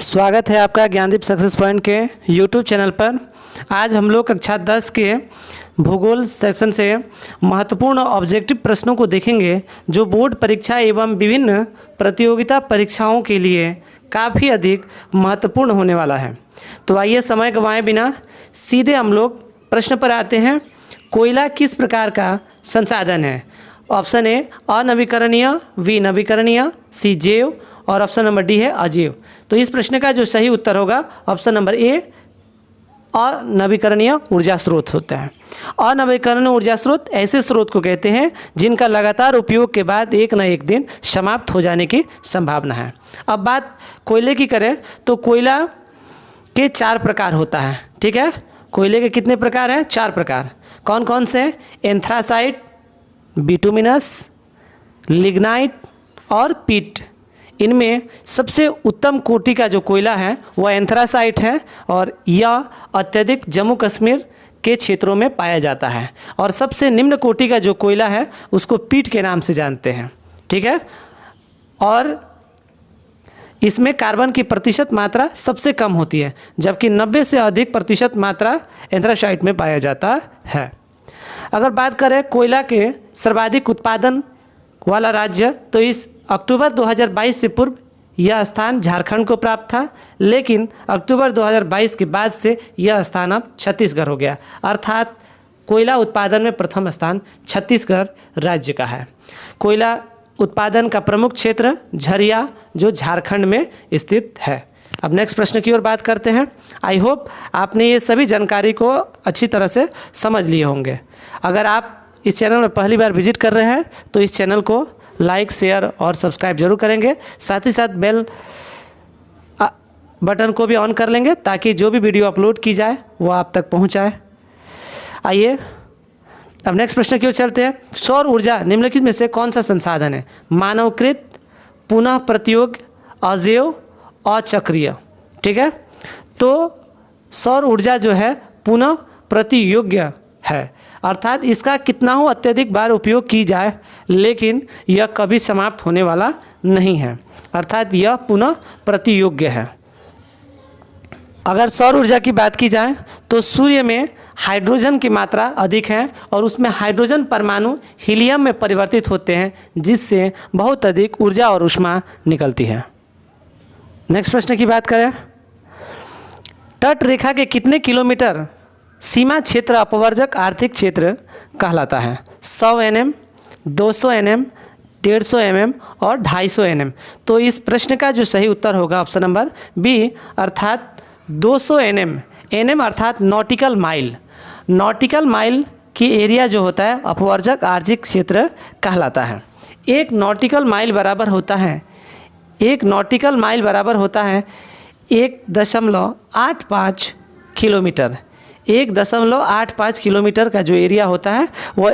स्वागत है आपका ज्ञानदीप सक्सेस पॉइंट के यूट्यूब चैनल पर। आज हम लोग कक्षा 10 के भूगोल सेक्शन से महत्वपूर्ण ऑब्जेक्टिव प्रश्नों को देखेंगे जो बोर्ड परीक्षा एवं विभिन्न प्रतियोगिता परीक्षाओं के लिए काफ़ी अधिक महत्वपूर्ण होने वाला है। तो आइए समय गंवाए बिना सीधे हम लोग प्रश्न पर आते हैं। कोयला किस प्रकार का संसाधन है? ऑप्शन ए अनवीकरणीय, बी नवीकरणीय, सी जैव और ऑप्शन नंबर डी है अजैव। तो इस प्रश्न का जो सही उत्तर होगा ऑप्शन नंबर ए अनवीकरणीय ऊर्जा स्रोत होता है। अनवीकरणीय ऊर्जा स्रोत ऐसे स्रोत को कहते हैं जिनका लगातार उपयोग के बाद एक न एक दिन समाप्त हो जाने की संभावना है। अब बात कोयले की करें तो कोयला के 4 प्रकार होता है। ठीक है, कोयले के कितने प्रकार हैं? 4 प्रकार। कौन कौन से? एंथ्रासाइट, बिटुमिनस, लिग्नाइट और पीट। इनमें सबसे उत्तम कोटि का जो कोयला है वह एंथ्रासाइट है और यह अत्यधिक जम्मू कश्मीर के क्षेत्रों में पाया जाता है। और सबसे निम्न कोटि का जो कोयला है उसको पीट के नाम से जानते हैं। ठीक है, और इसमें कार्बन की प्रतिशत मात्रा सबसे कम होती है, जबकि 90 से अधिक प्रतिशत मात्रा एंथ्रासाइट में पाया जाता है। अगर बात करें कोयला के सर्वाधिक उत्पादन वाला राज्य, तो इस अक्टूबर 2022 से पूर्व यह स्थान झारखंड को प्राप्त था, लेकिन अक्टूबर 2022 के बाद से यह स्थान अब छत्तीसगढ़ हो गया। अर्थात कोयला उत्पादन में प्रथम स्थान छत्तीसगढ़ राज्य का है। कोयला उत्पादन का प्रमुख क्षेत्र झरिया जो झारखंड में स्थित है। अब नेक्स्ट प्रश्न की ओर बात करते हैं। आई होप आपने ये सभी जानकारी को अच्छी तरह से समझ लिए होंगे। अगर आप इस चैनल में पहली बार विजिट कर रहे हैं तो इस चैनल को लाइक, शेयर और सब्सक्राइब जरूर करेंगे। साथ ही साथ बेल बटन को भी ऑन कर लेंगे ताकि जो भी वीडियो अपलोड की जाए वो आप तक पहुंच जाए। आइए अब नेक्स्ट प्रश्न की ओर चलते हैं। सौर ऊर्जा निम्नलिखित में से कौन सा संसाधन है? मानवकृत, पुनः प्रत्योग्य, अजैव, अचक्रीय। ठीक है, तो सौर ऊर्जा जो है पुनः प्रतियोग्य है, अर्थात इसका कितना हो अत्यधिक बार उपयोग की जाए लेकिन यह कभी समाप्त होने वाला नहीं है, अर्थात यह पुनः प्रतियोग्य है। अगर सौर ऊर्जा की बात की जाए तो सूर्य में हाइड्रोजन की मात्रा अधिक है और उसमें हाइड्रोजन परमाणु हीलियम में परिवर्तित होते हैं, जिससे बहुत अधिक ऊर्जा और ऊष्मा निकलती है। नेक्स्ट प्रश्न की बात करें। तट रेखा के कितने किलोमीटर सीमा क्षेत्र अपवर्जक आर्थिक क्षेत्र कहलाता है? 100 nm, 200 nm, 150 mm और 250 nm। तो इस प्रश्न का जो सही उत्तर होगा ऑप्शन नंबर बी, अर्थात 200 nm। nm अर्थात नॉटिकल माइल। नॉटिकल माइल की एरिया जो होता है अपवर्जक आर्थिक क्षेत्र कहलाता है। एक नॉटिकल माइल बराबर होता है 1.85 किलोमीटर। 1.85 किलोमीटर का जो एरिया होता है वो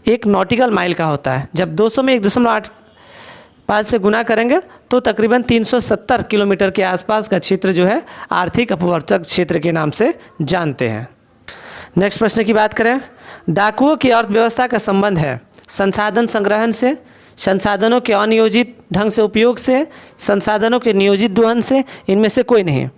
1 नॉटिकल माइल का होता है। जब 200 में 1.85 से गुना करेंगे तो तकरीबन 370 किलोमीटर के आसपास का क्षेत्र जो है आर्थिक अपवर्जक क्षेत्र के नाम से जानते हैं। नेक्स्ट प्रश्न की बात करें। डाकुओं की अर्थव्यवस्था का संबंध है संसाधन संग्रहण से, संसाधनों के अनियोजित ढंग से उपयोग से, संसाधनों के नियोजित दोहन से, इनमें से कोई नहीं।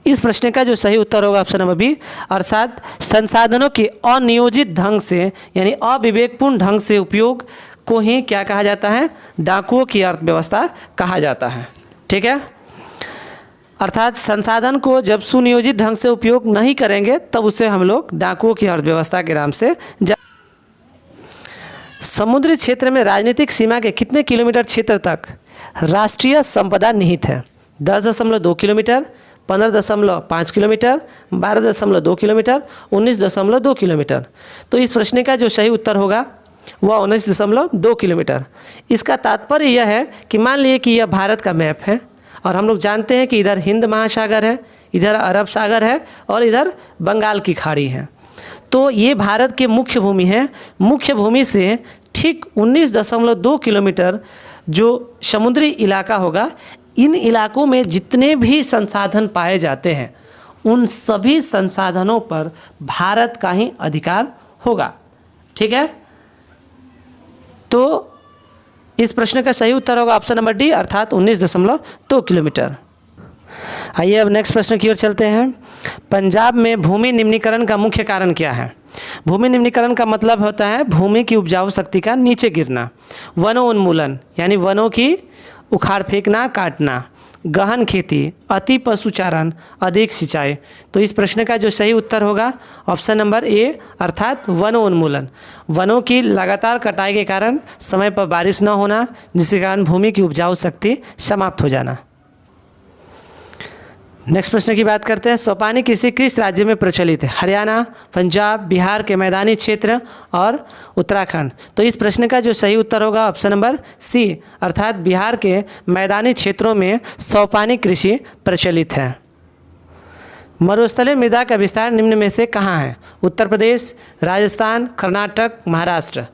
इस प्रश्न का जो सही उत्तर होगा ऑप्शन नंबर बी, अर्थात संसाधनों के अनियोजित ढंग से यानी अविवेकपूर्ण ढंग से उपयोग को ही क्या कहा जाता है? डाकुओं की अर्थव्यवस्था कहा जाता है। ठीक है, अर्थात संसाधन को जब सुनियोजित ढंग से उपयोग नहीं करेंगे तब उसे हम लोग डाकुओं की अर्थव्यवस्था के नाम से समुद्री क्षेत्र में राजनीतिक सीमा के कितने किलोमीटर क्षेत्र तक राष्ट्रीय संपदा निहित है? 10.2 किलोमीटर, 15.5 किलोमीटर, 12.2 किलोमीटर, 19.2 किलोमीटर। तो इस प्रश्न का जो सही उत्तर होगा वह 19.2 किलोमीटर। इसका तात्पर्य यह है कि मान लीजिए कि यह भारत का मैप है और हम लोग जानते हैं कि इधर हिंद महासागर है, इधर अरब सागर है और इधर बंगाल की खाड़ी है। तो ये भारत के मुख्य भूमि है। मुख्य भूमि से ठीक 19.2 किलोमीटर जो समुद्री इलाका होगा, इन इलाकों में जितने भी संसाधन पाए जाते हैं उन सभी संसाधनों पर भारत का ही अधिकार होगा। ठीक है, तो इस प्रश्न का सही उत्तर होगा ऑप्शन नंबर डी, अर्थात 19.2 किलोमीटर। आइए अब नेक्स्ट प्रश्न की ओर चलते हैं। पंजाब में भूमि निम्नीकरण का मुख्य कारण क्या है? भूमि निम्नीकरण का मतलब होता है भूमि की उपजाऊ शक्ति का नीचे गिरना, वनोन्मूलन यानी वनों की उखाड़ फेंकना, काटना, गहन खेती, अति पशुचारण, अधिक सिंचाई। तो इस प्रश्न का जो सही उत्तर होगा ऑप्शन नंबर ए अर्थात वनोन्मूलन। वनों की लगातार कटाई के कारण समय पर बारिश न होना, जिसके कारण भूमि की उपजाऊ शक्ति समाप्त हो जाना। नेक्स्ट प्रश्न की बात करते हैं। सोपानी कृषि किस राज्य में प्रचलित है? हरियाणा, पंजाब, बिहार के मैदानी क्षेत्र और उत्तराखंड। तो इस प्रश्न का जो सही उत्तर होगा ऑप्शन नंबर सी अर्थात बिहार के मैदानी क्षेत्रों में सोपानी कृषि प्रचलित है। मरुस्थलीय मृदा का विस्तार निम्न में से कहाँ है? उत्तर प्रदेश, राजस्थान, कर्नाटक, महाराष्ट्र।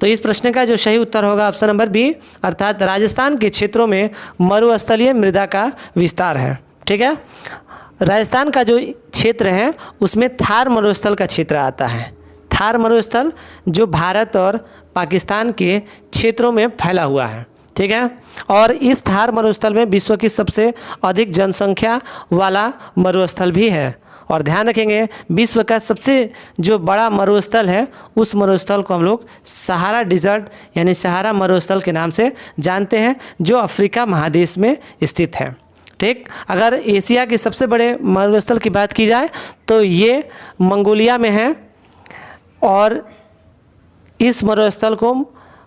तो इस प्रश्न का जो सही उत्तर होगा ऑप्शन नंबर बी अर्थात राजस्थान के क्षेत्रों में मरुस्थलीय मृदा का विस्तार है। ठीक है, राजस्थान का जो क्षेत्र है उसमें थार मरुस्थल का क्षेत्र आता है। थार मरुस्थल जो भारत और पाकिस्तान के क्षेत्रों में फैला हुआ है। ठीक है, और इस थार मरुस्थल में विश्व की सबसे अधिक जनसंख्या वाला मरुस्थल भी है। और ध्यान रखेंगे विश्व का सबसे जो बड़ा मरुस्थल है उस मरुस्थल को हम लोग सहारा डिजर्ट यानी सहारा मरुस्थल के नाम से जानते हैं, जो अफ्रीका महादेश में स्थित है। ठीक, अगर एशिया के सबसे बड़े मरुस्थल की बात की जाए तो ये मंगोलिया में है और इस मरुस्थल को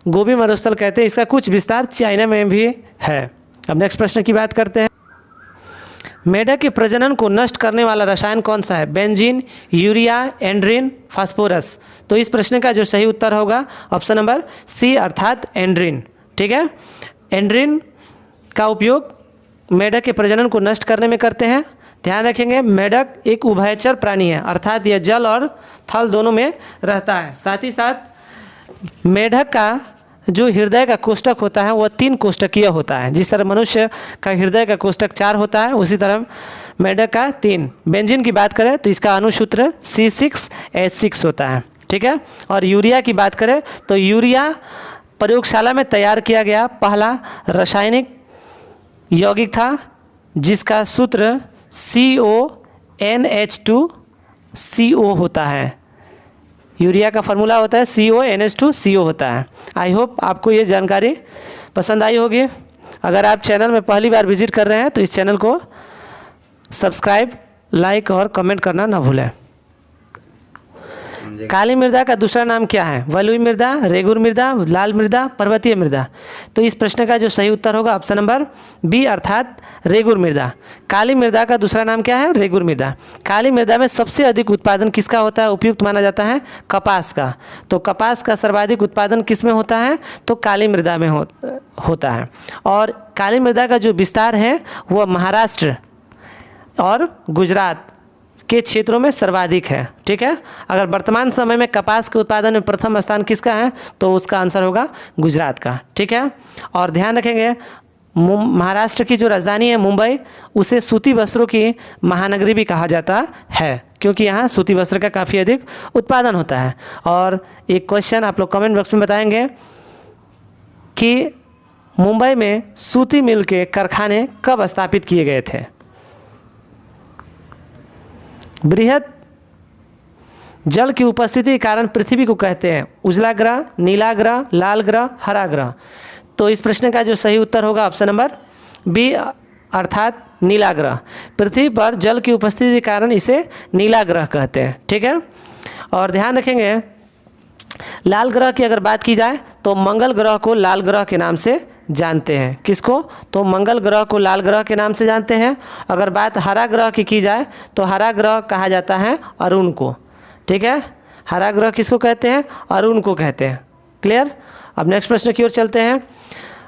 गोबी मरुस्थल कहते हैं। इसका कुछ विस्तार चाइना में भी है। अब नेक्स्ट प्रश्न की बात करते हैं। मेढक के प्रजनन को नष्ट करने वाला रसायन कौन सा है? बेंजीन, यूरिया, एंड्रीन, फास्फोरस। तो इस प्रश्न का जो सही उत्तर होगा ऑप्शन नंबर सी अर्थात एंड्रीन। ठीक है, एंड्रीन का उपयोग मेढक के प्रजनन को नष्ट करने में करते हैं। ध्यान रखेंगे मेढक एक उभयचर प्राणी है अर्थात यह जल और थल दोनों में रहता है। साथ ही साथ मेढक का जो हृदय का कोष्ठक होता है वह 3 कोष्ठकीय होता है। जिस तरह मनुष्य का हृदय का कोष्ठक 4 होता है उसी तरह मेढक का 3। बेंजीन की बात करें तो इसका अणुसूत्र C6H6 होता है। ठीक है, और यूरिया की बात करें तो यूरिया प्रयोगशाला में तैयार किया गया पहला रासायनिक यौगिक था जिसका सूत्र CONH2CO होता है। यूरिया का फार्मूला होता है CONH2CO होता है। आई होप आपको ये जानकारी पसंद आई होगी। अगर आप चैनल में पहली बार विजिट कर रहे हैं तो इस चैनल को सब्सक्राइब, लाइक और कमेंट करना ना भूलें। काली मृदा का दूसरा नाम क्या है? बलुई मृदा, रेगुर मृदा, लाल मृदा, पर्वतीय मृदा। तो इस प्रश्न का जो सही उत्तर होगा ऑप्शन नंबर बी अर्थात रेगुर मृदा। काली मृदा का दूसरा नाम क्या है? रेगुर मृदा। काली मृदा में सबसे अधिक उत्पादन किसका होता है? उपयुक्त माना जाता है कपास का। तो कपास का सर्वाधिक उत्पादन किस में होता है? तो काली मृदा में होता है। और काली मृदा का जो विस्तार है वह महाराष्ट्र और गुजरात के क्षेत्रों में सर्वाधिक है। ठीक है, अगर वर्तमान समय में कपास के उत्पादन में प्रथम स्थान किसका है तो उसका आंसर होगा गुजरात का। ठीक है, और ध्यान रखेंगे महाराष्ट्र की जो राजधानी है मुंबई, उसे सूती वस्त्रों की महानगरी भी कहा जाता है क्योंकि यहाँ सूती वस्त्र का काफ़ी अधिक उत्पादन होता है। और एक क्वेश्चन आप लोग कमेंट बॉक्स में बताएंगे कि मुंबई में सूती मिल के कारखाने कब स्थापित किए गए थे? बृहद जल की उपस्थिति के कारण पृथ्वी को कहते हैं उजला ग्रह, नीला ग्रह, लाल ग्रह, हरा ग्रह। तो इस प्रश्न का जो सही उत्तर होगा ऑप्शन नंबर बी अर्थात नीला ग्रह। पृथ्वी पर जल की उपस्थिति के कारण इसे नीला ग्रह कहते हैं। ठीक है, और ध्यान रखेंगे लाल ग्रह की अगर बात की जाए तो मंगल ग्रह को लाल ग्रह के नाम से जानते हैं। किसको? तो मंगल ग्रह को लाल ग्रह के नाम से जानते हैं। अगर बात हरा ग्रह की जाए तो हरा ग्रह कहा जाता है अरुण को। ठीक है, हरा ग्रह किसको कहते हैं? अरुण को कहते हैं। क्लियर? अब नेक्स्ट प्रश्न की ओर चलते हैं।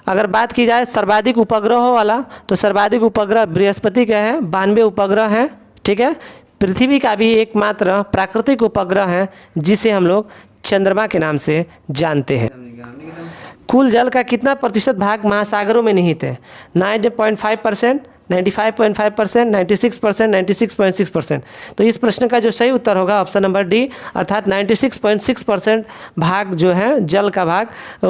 अगर बात की जाए सर्वाधिक उपग्रहों वाला तो सर्वाधिक उपग्रह बृहस्पति का है, 92 उपग्रह हैं। ठीक है, पृथ्वी का भी एकमात्र प्राकृतिक उपग्रह है जिसे हम लोग चंद्रमा के नाम से जानते हैं। कुल जल का कितना प्रतिशत भाग महासागरों में निहित है? 90.5%, 95.5%, 96%, 96.6%। तो इस प्रश्न का जो सही उत्तर होगा ऑप्शन नंबर डी अर्थात 96.6% भाग जो है जल का भाग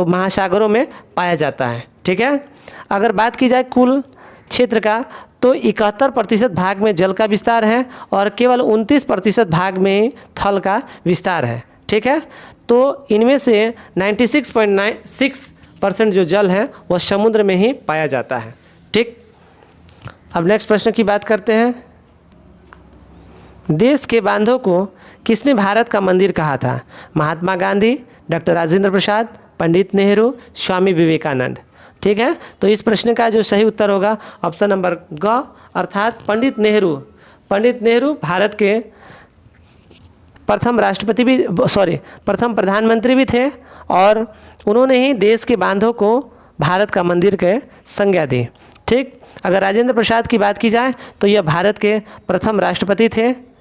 महासागरों में पाया जाता है। ठीक है, अगर बात की जाए कुल क्षेत्र का तो 71% भाग में जल का विस्तार है और केवल 29% भाग में ही थल का विस्तार है। ठीक है, तो इनमें से 96.96% जो जल है वह समुद्र में ही पाया जाता है। ठीक, अब नेक्स्ट प्रश्न की बात करते हैं। देश के बांधों को किसने भारत का मंदिर कहा था? महात्मा गांधी, डॉक्टर राजेंद्र प्रसाद, पंडित नेहरू, स्वामी विवेकानंद। ठीक है, तो इस प्रश्न का जो सही उत्तर होगा ऑप्शन नंबर ग, अर्थात पंडित नेहरू। पंडित नेहरू भारत के प्रथम राष्ट्रपति भी, प्रथम प्रधानमंत्री भी थे और उन्होंने ही देश के बांधों को भारत का मंदिर के संज्ञा दी। ठीक, अगर राजेंद्र प्रसाद की बात की जाए तो यह भारत के प्रथम राष्ट्रपति थे,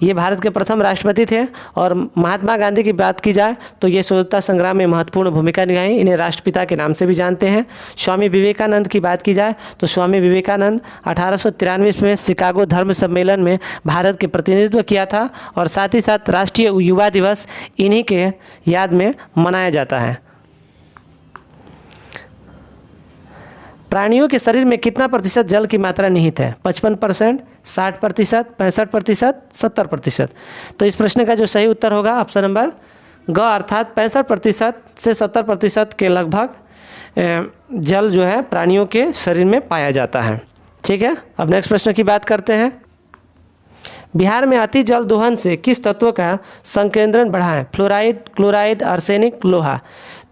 ये भारत के प्रथम राष्ट्रपति थे। और महात्मा गांधी की बात की जाए तो ये स्वतंत्रता संग्राम में महत्वपूर्ण भूमिका निभाई, इन्हें राष्ट्रपिता के नाम से भी जानते हैं। स्वामी विवेकानंद की बात की जाए तो स्वामी विवेकानंद 1893 में शिकागो धर्म सम्मेलन में भारत के प्रतिनिधित्व किया था और साथ ही साथ राष्ट्रीय युवा दिवस इन्हीं के याद में मनाया जाता है। प्राणियों के शरीर में कितना प्रतिशत जल की मात्रा निहित है? 55%, 60%, 65%, 70%। तो इस प्रश्न का जो सही उत्तर होगा ऑप्शन नंबर ग, अर्थात 65% से 70% के लगभग जल जो है प्राणियों के शरीर में पाया जाता है। ठीक है, अब नेक्स्ट प्रश्न की बात करते हैं। बिहार में अति जल दोहन से किस तत्व का संकेंद्रण बढ़ा है? फ्लोराइड, क्लोराइड, आर्सेनिक, लोहा।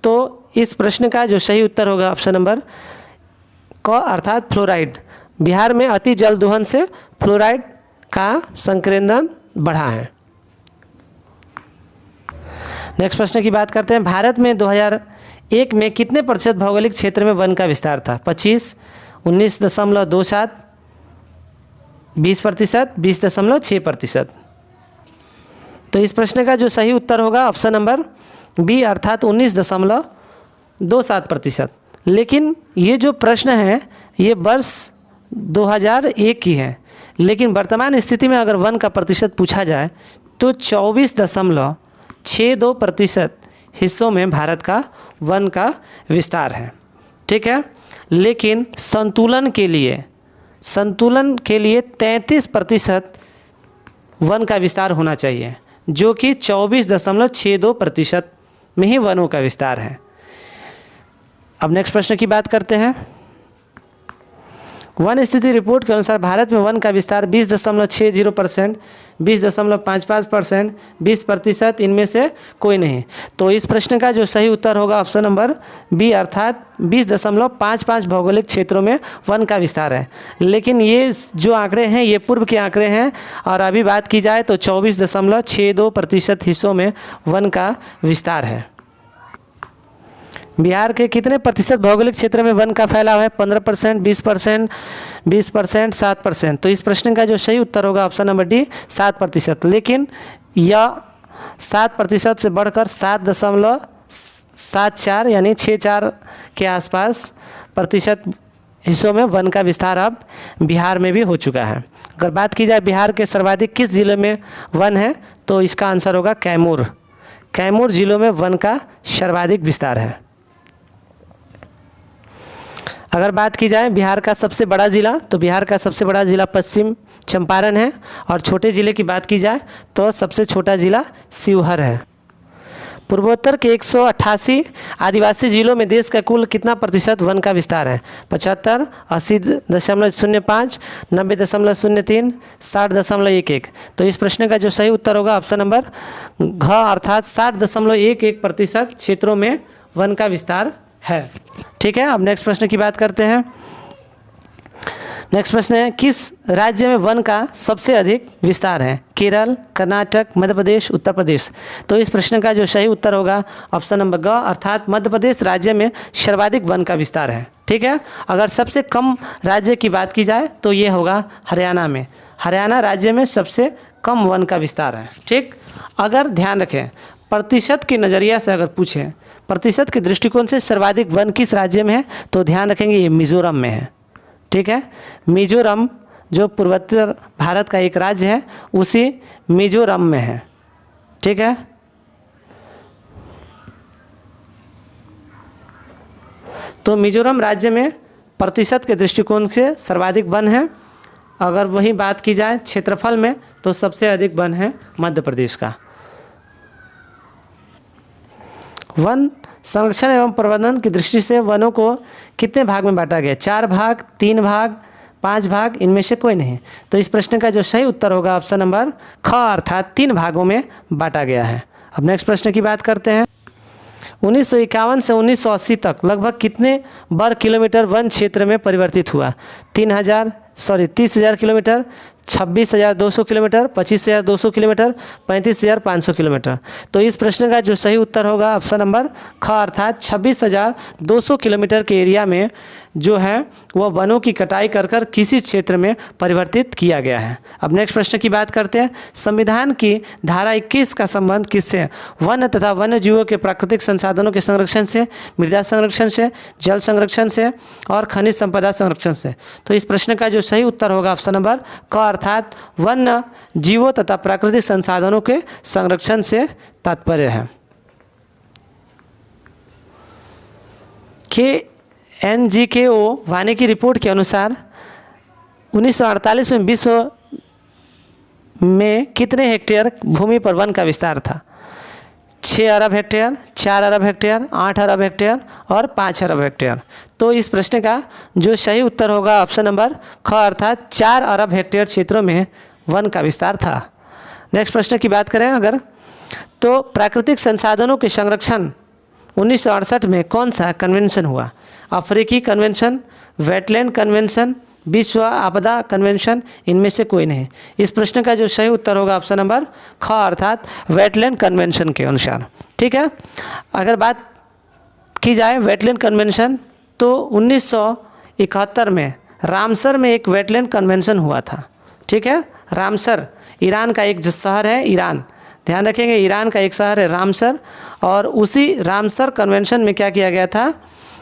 तो इस प्रश्न का जो सही उत्तर होगा ऑप्शन नंबर क, अर्थात फ्लोराइड। बिहार में अति जल दोहन से फ्लोराइड का संकेंद्रण बढ़ा है। नेक्स्ट प्रश्न की बात करते हैं। भारत में 2001 में कितने प्रतिशत भौगोलिक क्षेत्र में वन का विस्तार था? 25, 19.27, 20%, 20.6%। तो इस प्रश्न का जो सही उत्तर होगा ऑप्शन नंबर बी, अर्थात 19.27%। लेकिन ये जो प्रश्न है ये वर्ष 2001 की है, लेकिन वर्तमान स्थिति में अगर वन का प्रतिशत पूछा जाए तो 24.62% हिस्सों में भारत का वन का विस्तार है। ठीक है, लेकिन संतुलन के लिए 33% वन का विस्तार होना चाहिए, जो कि 24.62% में ही वनों का विस्तार है। अब नेक्स्ट प्रश्न की बात करते हैं। वन स्थिति रिपोर्ट के अनुसार भारत में वन का विस्तार 20.60%, 20.55%, 20%, इनमें से कोई नहीं। तो इस प्रश्न का जो सही उत्तर होगा ऑप्शन नंबर बी, अर्थात 20.55 भौगोलिक क्षेत्रों में वन का विस्तार है। लेकिन ये जो आंकड़े हैं ये पूर्व के आंकड़े हैं और अभी बात की जाए तो 24.62% हिस्सों में वन का विस्तार है। बिहार के कितने प्रतिशत भौगोलिक क्षेत्र में वन का फैलाव है? 15%, 20%, 20%, 7%। तो इस प्रश्न का जो सही उत्तर होगा ऑप्शन नंबर डी, 7%। लेकिन यह 7% से बढ़कर 7.74 यानी 64 के आसपास प्रतिशत हिस्सों में वन का विस्तार अब बिहार में भी हो चुका है। अगर बात की जाए बिहार के सर्वाधिक किस जिले में वन है तो इसका आंसर होगा कैमूर। कैमूर जिलों में वन का सर्वाधिक विस्तार है। अगर बात की जाए बिहार का सबसे बड़ा ज़िला तो बिहार का सबसे बड़ा ज़िला पश्चिम चंपारण है और छोटे ज़िले की बात की जाए तो सबसे छोटा ज़िला शिवहर है। पूर्वोत्तर के 188 आदिवासी जिलों में देश का कुल कितना प्रतिशत वन का विस्तार है? 75, 80.05, 90.03, 60.11। तो इस प्रश्न का जो सही उत्तर होगा ऑप्शन नंबर घ, अर्थात 60.11% क्षेत्रों में वन का विस्तार है। ठीक है, अब नेक्स्ट प्रश्न की बात करते हैं। नेक्स्ट प्रश्न है, किस राज्य में वन का सबसे अधिक विस्तार है? केरल, कर्नाटक, मध्य प्रदेश, उत्तर प्रदेश। तो इस प्रश्न का जो सही उत्तर होगा ऑप्शन नंबर ग, अर्थात मध्य प्रदेश राज्य में सर्वाधिक वन का विस्तार है। ठीक है, अगर सबसे कम राज्य की बात की जाए तो ये होगा हरियाणा में। हरियाणा राज्य में सबसे कम वन का विस्तार है। ठीक, अगर ध्यान रखें प्रतिशत के नज़रिया से अगर पूछें प्रतिशत के दृष्टिकोण से सर्वाधिक वन किस राज्य में है तो ध्यान रखेंगे ये मिजोरम में है। ठीक है, मिजोरम जो पूर्वोत्तर भारत का एक राज्य है उसी मिजोरम में है। ठीक है, तो मिजोरम राज्य में प्रतिशत के दृष्टिकोण से सर्वाधिक वन है। अगर वही बात की जाए क्षेत्रफल में तो सबसे अधिक वन है मध्य प्रदेश का। वन संरक्षण एवं प्रबंधन की दृष्टि से वनों को कितने भाग में बांटा गया? 4 भाग, 3 भाग, 5 भाग, इनमें से कोई नहीं। तो इस प्रश्न का जो सही उत्तर होगा ऑप्शन नंबर ख अर्थात 3 भागों में बांटा गया है। अब नेक्स्ट प्रश्न की बात करते हैं। 1951 से 1980 तक लगभग कितने वर्ग किलोमीटर वन क्षेत्र में परिवर्तित हुआ? 30,000 किलोमीटर, 26,200 किलोमीटर, 25,200 किलोमीटर, 35,500 किलोमीटर। तो इस प्रश्न का जो सही उत्तर होगा ऑप्शन नंबर ख अर्थात 26,200 किलोमीटर के एरिया में जो है वह वनों की कटाई कर कर किसी क्षेत्र में परिवर्तित किया गया है। अब नेक्स्ट प्रश्न की बात करते हैं। संविधान की धारा 21 का संबंध किससे? वन्य तथा वन्य जीवों के प्राकृतिक संसाधनों के संरक्षण से, मृदा संरक्षण से, जल संरक्षण से और खनिज संपदा संरक्षण से। तो इस प्रश्न का जो सही उत्तर होगा ऑप्शन नंबर क अर्थात वन्य जीवों तथा प्राकृतिक संसाधनों के संरक्षण से तात्पर्य है। NGKO वानी की रिपोर्ट के अनुसार 1948 में विश्व में कितने हेक्टेयर भूमि पर वन का विस्तार था? 6 अरब हेक्टेयर, 4 अरब हेक्टेयर, 8 अरब हेक्टेयर और 5 अरब हेक्टेयर। तो इस प्रश्न का जो सही उत्तर होगा ऑप्शन नंबर ख अर्थात 4 अरब हेक्टेयर क्षेत्रों में वन का विस्तार था। नेक्स्ट प्रश्न की बात करें अगर, तो प्राकृतिक संसाधनों के संरक्षण 1968 में कौन सा कन्वेंशन हुआ? अफ्रीकी कन्वेंशन, वेटलैंड कन्वेंशन, विश्व आपदा कन्वेंशन, इनमें से कोई नहीं। इस प्रश्न का जो सही उत्तर होगा ऑप्शन नंबर ख अर्थात वेटलैंड कन्वेंशन के अनुसार। ठीक है। अगर बात की जाए वेटलैंड कन्वेंशन तो 1971 में रामसर में एक वेटलैंड कन्वेंशन हुआ था। ठीक है। रामसर ईरान का एक शहर है, ईरान, ध्यान रखेंगे, ईरान का एक शहर है रामसर। और उसी रामसर कन्वेंशन में क्या किया गया था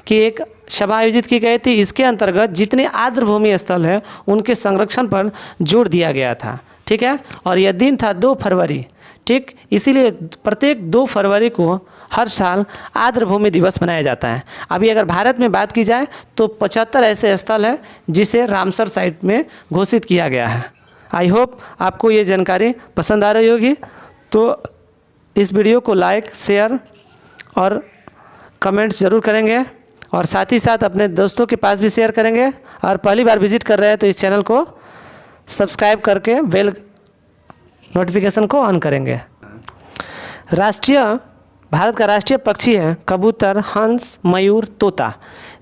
कि एक सभा आयोजित की गई थी। इसके अंतर्गत जितने आर्द्र भूमि स्थल है उनके संरक्षण पर जोर दिया गया था। ठीक है। और यह दिन था 2 फरवरी। ठीक, इसीलिए प्रत्येक 2 फरवरी को हर साल आर्द्र भूमि दिवस मनाया जाता है। अभी अगर भारत में बात की जाए तो 75 ऐसे स्थल हैं जिसे रामसर साइट में घोषित किया गया है। आई होप आपको ये जानकारी पसंद आ रही होगी। तो इस वीडियो को लाइक, शेयर और कमेंट्स ज़रूर करेंगे और साथ ही साथ अपने दोस्तों के पास भी शेयर करेंगे। और पहली बार विजिट कर रहे हैं तो इस चैनल को सब्सक्राइब करके बेल नोटिफिकेशन को ऑन करेंगे। भारत का राष्ट्रीय पक्षी है कबूतर, हंस, मयूर, तोता।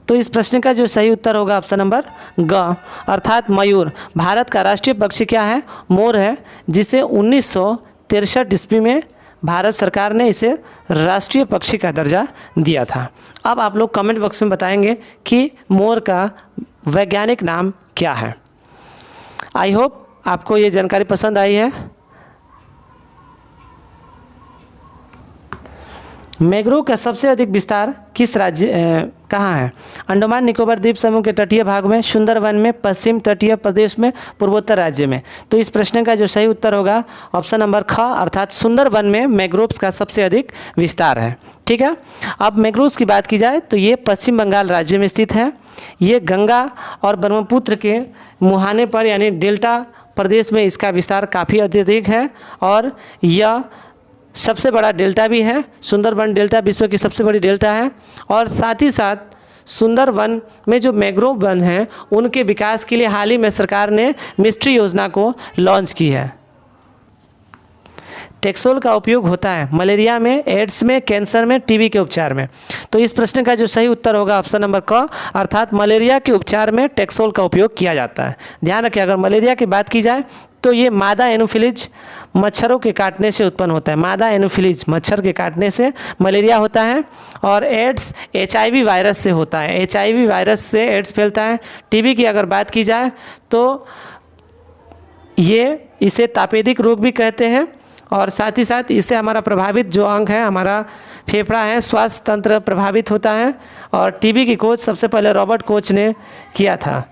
तो इस प्रश्न का जो सही उत्तर होगा ऑप्शन नंबर ग अर्थात मयूर। भारत का राष्ट्रीय पक्षी क्या है? मोर है, जिसे 1963 ईस्वी में भारत सरकार ने इसे राष्ट्रीय पक्षी का दर्जा दिया था। अब आप लोग कमेंट बॉक्स में बताएंगे कि मोर का वैज्ञानिक नाम क्या है। आई होप आपको ये जानकारी पसंद आई है। मैंग्रोव का सबसे अधिक विस्तार किस राज्य कहाँ है? अंडमान निकोबार द्वीप समूह के तटीय भाग में, सुंदरवन में, पश्चिम तटीय प्रदेश में, पूर्वोत्तर राज्य में। तो इस प्रश्न का जो सही उत्तर होगा ऑप्शन नंबर ख अर्थात सुंदरवन में मैंग्रोव्स का सबसे अधिक विस्तार है। ठीक है। अब मैंग्रोव्स की बात की जाए तो ये पश्चिम बंगाल राज्य में स्थित है। ये गंगा और ब्रह्मपुत्र के मुहाने पर यानी डेल्टा प्रदेश में इसका विस्तार काफ़ी अत्यधिक है और यह सबसे बड़ा डेल्टा भी है। सुंदरवन डेल्टा विश्व की सबसे बड़ी डेल्टा है। और साथ ही साथ सुंदरवन में जो मैंग्रोव वन हैं उनके विकास के लिए हाल ही में सरकार ने मिस्ट्री योजना को लॉन्च की है। टेक्सोल का उपयोग होता है मलेरिया में, एड्स में, कैंसर में, टीबी के उपचार में। तो इस प्रश्न का जो सही उत्तर होगा ऑप्शन नंबर क अर्थात मलेरिया के उपचार में टेक्सोल का उपयोग किया जाता है। ध्यान रखिए, अगर मलेरिया की बात की जाए तो ये मादा एनोफिलीज मच्छरों के काटने से उत्पन्न होता है। मादा एनोफिलीज मच्छर के काटने से मलेरिया होता है। और एड्स HIV वायरस से होता है। HIV वायरस से एड्स फैलता है। टीबी की अगर बात की जाए तो इसे तापेदिक रोग भी कहते हैं। और साथ ही साथ इससे हमारा प्रभावित जो अंग है, हमारा फेफड़ा है, स्वास्थ्य तंत्र प्रभावित होता है। और टीबी की खोज सबसे पहले रॉबर्ट कोच ने किया था।